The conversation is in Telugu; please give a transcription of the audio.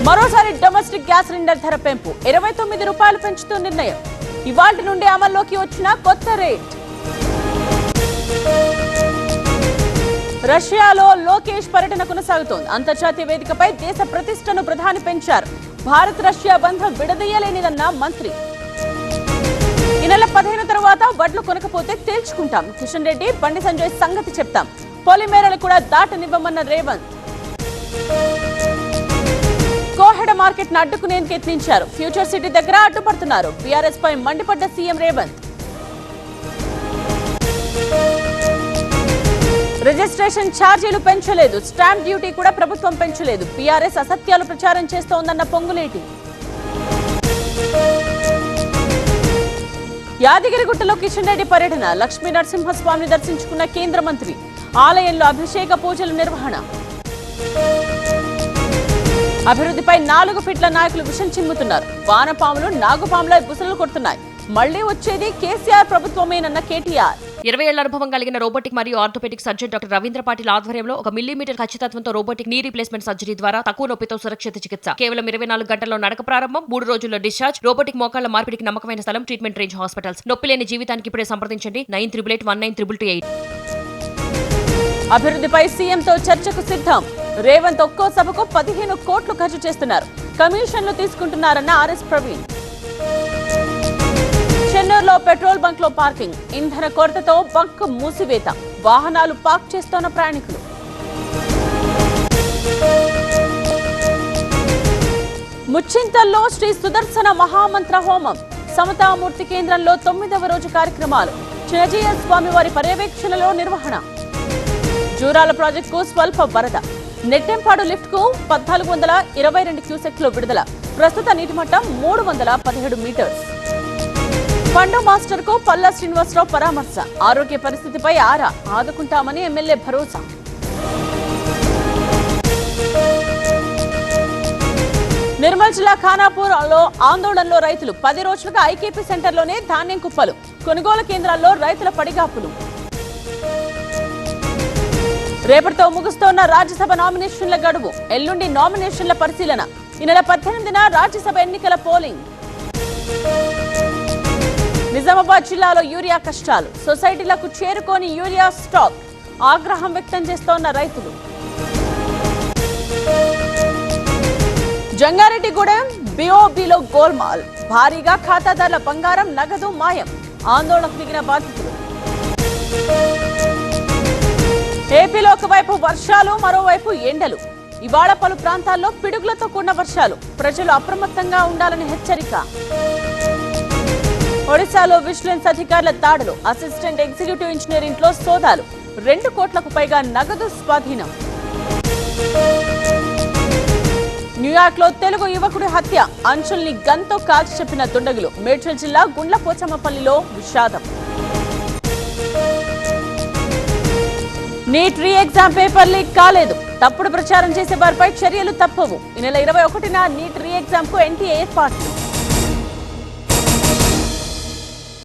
మరోసారి డొమెస్టిక్ గ్యాస్ సిలిండర్ ధర పెంపు 29 రూపాయలు పెంచుతూ నిర్ణయం. ఇవాల్టి నుండి అమల్లోకి వచ్చిన కొత్త రేట్. రష్యాలో లోకేష్ పర్యటన కొనసాగుతోంది. అంతర్జాతీయ వేదికపై దేశ ప్రతిష్టను ప్రధాని పెంచారు. భారత్ రష్యా బంధం విడదీయలేనిదన్న మంత్రి. ఈ నెల 15 తర్వాత వడ్లు కొనకపోతే తేల్చుకుంటాం. కిషన్ రెడ్డి, బండి సంజయ్ సంగతి చెప్తాం. పొలిమేరలు కూడా దాటనివ్వమన్న రేవంత్. కోహెడ మార్కెట్ ను అడ్డుకునేందుకు యత్నించారు. ఫ్యూచర్ సిటీ దగ్గర అడ్డుపడుతున్నారు. బీఆర్ఎస్ పై మండిపడ్డ సీఎం రేవంత్. రిజిస్ట్రేషన్ ఛార్జీలు పెంచలేదు. స్టాంప్ డ్యూటీ కూడా ప్రభుత్వం పెంచలేదు. బీఆర్ఎస్ అసత్యాలు ప్రచారం చేస్తోందన్న పొంగులేటి. యాదగిరిగుట్టలో కిషన్ రెడ్డి పర్యటన. లక్ష్మీ నరసింహస్వామిని దర్శించుకున్న కేంద్ర మంత్రి. ఆలయంలో అభిషేక పూజల నిర్వహణ. అభివృద్ధిపై 4 ఫీట్ల నాయకులు విషం చిమ్ముతున్నారు. వానపాములు నాగుపాముల బుసలు కొడుతున్నాయి. మళ్లీ వచ్చేది కేసీఆర్ ప్రభుత్వమేనన్న కేటీఆర్. 20 ఏళ్ల అనుభవం కలిగిన రోబోటిక్ మరియు orthopaedic surgeon doctor Ravindra Patil ఆధ్వర్యంలో 1 మిల్లీమీటర్ ఖచ్చితత్వంతో రోబోటిక్ నీ రీప్లేస్మెంట్ సర్జరీ ద్వారా తక్కువ నొప్పితో సురక్షిత చికిత్స. కేవలం 24 గంటల్లో నడక ప్రారంభం, 3 రోజుల్లో డిశ్చార్జ్. రోబోటిక్ మోకాళ్ల మార్పిడికి నమ్మకమైన స్థలం ట్రీట్మెంట్ రేంజ్ హాస్పిటల్స్. నొప్పి లేని జీవితానికి ఇప్పుడే సంప్రదించండి 9888192228. అభివృద్ధిపై సీఎంతో చర్చకు సిద్ధం. రేవంత్ ఒక్కో సభకు 15 కోట్లు ఖర్చు చేస్తున్నారు. కమిషన్లు తీసుకుంటున్నారన్న ఆర్ఎస్ ప్రవీణ్. చెన్నూరులో పెట్రోల్ బంక్ లో పార్కింగ్. ఇంధన కొరతతో బంక్ మూసివేత. వాహనాలు పార్క్ చేస్తోన్న ప్రయాణికులు. ముచ్చింతల్లో శ్రీ సుదర్శన మహామంత్ర హోమం. సమతామూర్తి కేంద్రంలో 9వ రోజు కార్యక్రమాలు. చినజీయ స్వామివారి పర్యవేక్షణలో నిర్వహణ. జూరాల ప్రాజెక్టుకు స్వల్ప వరద. నెట్టెంపాడు లిఫ్ట్ కు 1422 క్యూసెక్లు విడుదల. ప్రస్తుత నీటి మట్టం 317 మీటర్స్. పండు మాస్టర్ కు పల్లా శ్రీనివాసరావు పరామర్శ. ఆరోగ్య పరిస్థితిపై ఆరా. ఆదుకుంటామని ఎమ్మెల్యే భరోసా. నిర్మల్ జిల్లా ఖానాపూర్ లో ఆందోళనలో రైతులు. 10 రోజులుగా ఐకేపీ సెంటర్లోనే ధాన్యం కుప్పలు. కొనుగోలు కేంద్రాల్లో రైతుల పడిగాపులు. రేపటితో ముగుస్తోన్న రాజ్యసభ నామినేషన్ల గడువు. ఎల్లుండి నామినేషన్ల పరిశీలన. ఈ నెల 18న రాజ్యసభ ఎన్నికల పోలింగ్. నిజామాబాద్ జిల్లాలో యూరియా కష్టాలు. సొసైటీలకు చేరుకోని యూరియా స్టాక్. ఆగ్రహం వ్యక్తం చేస్తోన్న రైతులు. జంగారెడ్డిగూడెం బీఓబీలో గోల్మాల్. భారీగా ఖాతాదారుల బంగారం, నగదు మాయం. ఆందోళనకు దిగిన బాధితులు. ఏపీలో ఒకవైపు వర్షాలు, మరోవైపు ఎండలు. ఇవాళ పలు ప్రాంతాల్లో పిడుగులతో కూడిన వర్షాలు. ప్రజలు అప్రమత్తంగా ఉండాలని హెచ్చరిక. ఒడిశాలో విజిలెన్స్ అధికారుల దాడులు. అసిస్టెంట్ ఎగ్జిక్యూటివ్ ఇంజనీర్ ఇంట్లో సోదాలు. 2 కోట్లకు పైగా నగదు స్వాధీనం. న్యూయార్క్ లో తెలుగు యువకుడి హత్య. అంచుల్ని గన్తో కాల్చి చెప్పిన దుండగులు. మేడ్చల్ జిల్లా గుండ్లపోచమ్మపల్లిలో విషాదం. NEET re exam paper leak కాలేదు. తప్పుడు ప్రచారం చేసే వారిపై చర్యలు తప్పవు. ఈ నెల 21న నీట్ రీ ఎగ్జామ్ కు ఎన్టీఏ ఏర్పాట్లు.